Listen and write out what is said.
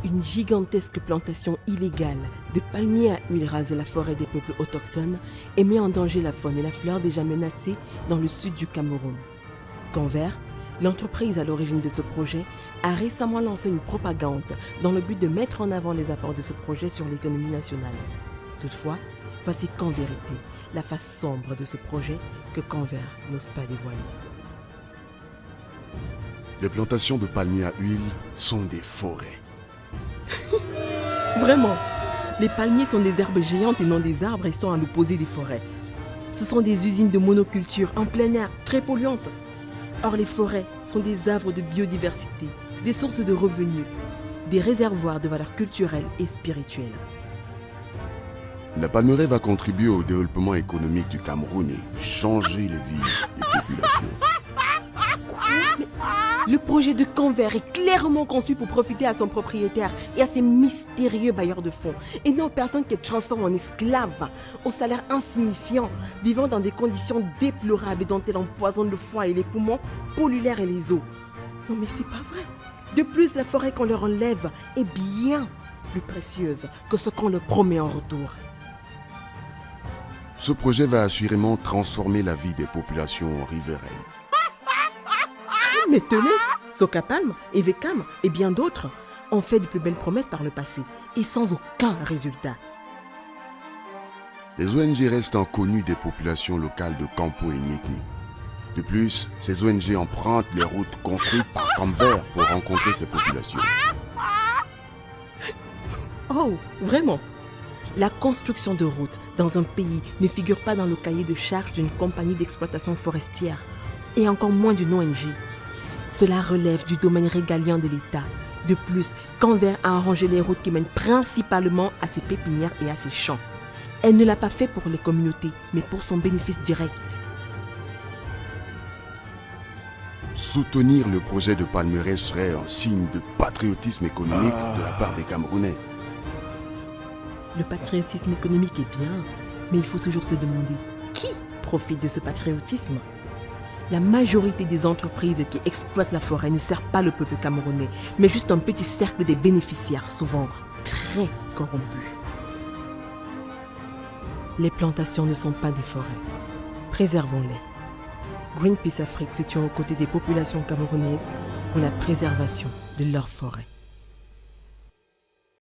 Une gigantesque plantation illégale de palmiers à huile rase la forêt des peuples autochtones et met en danger la faune et la flore déjà menacées dans le sud du Cameroun. Convert, l'entreprise à l'origine de ce projet, a récemment lancé une propagande dans le but de mettre en avant les apports de ce projet sur l'économie nationale. Toutefois, voici qu'en vérité, la face sombre de ce projet que Convert n'ose pas dévoiler. Les plantations de palmiers à huile sont des forêts. Vraiment, les palmiers sont des herbes géantes et non des arbres et sont à l'opposé des forêts. Ce sont des usines de monoculture en plein air, très polluantes. Or, les forêts sont des havres de biodiversité, des sources de revenus, des réservoirs de valeurs culturelles et spirituelles. La palmeraie va contribuer au développement économique du Cameroun et changer les vies des populations. Le projet de Convert est clairement conçu pour profiter à son propriétaire et à ses mystérieux bailleurs de fonds, et non aux personnes qu'elle transforme en esclaves, au salaire insignifiant, vivant dans des conditions déplorables et dont elle empoisonne le foie et les poumons, pollue l'air et les eaux. Non mais c'est pas vrai. De plus, la forêt qu'on leur enlève est bien plus précieuse que ce qu'on leur promet en retour. Ce projet va assurément transformer la vie des populations riveraines. Mais tenez, Socapalm, Evecam et bien d'autres ont fait de plus belles promesses par le passé et sans aucun résultat. Les ONG restent inconnues des populations locales de Campo et Niété. De plus, ces ONG empruntent les routes construites par Convert pour rencontrer ces populations. Oh, vraiment? La construction de routes dans un pays ne figure pas dans le cahier de charges d'une compagnie d'exploitation forestière et encore moins d'une ONG. Cela relève du domaine régalien de l'État. De plus, Convert a arrangé les routes qui mènent principalement à ses pépinières et à ses champs. Elle ne l'a pas fait pour les communautés, mais pour son bénéfice direct. Soutenir le projet de palmeraie serait un signe de patriotisme économique de la part des Camerounais. Le patriotisme économique est bien, mais il faut toujours se demander qui profite de ce patriotisme. La majorité des entreprises qui exploitent la forêt ne servent pas le peuple camerounais, mais juste un petit cercle des bénéficiaires, souvent très corrompus. Les plantations ne sont pas des forêts. Préservons-les. Greenpeace Afrique se tient aux côtés des populations camerounaises pour la préservation de leurs forêts.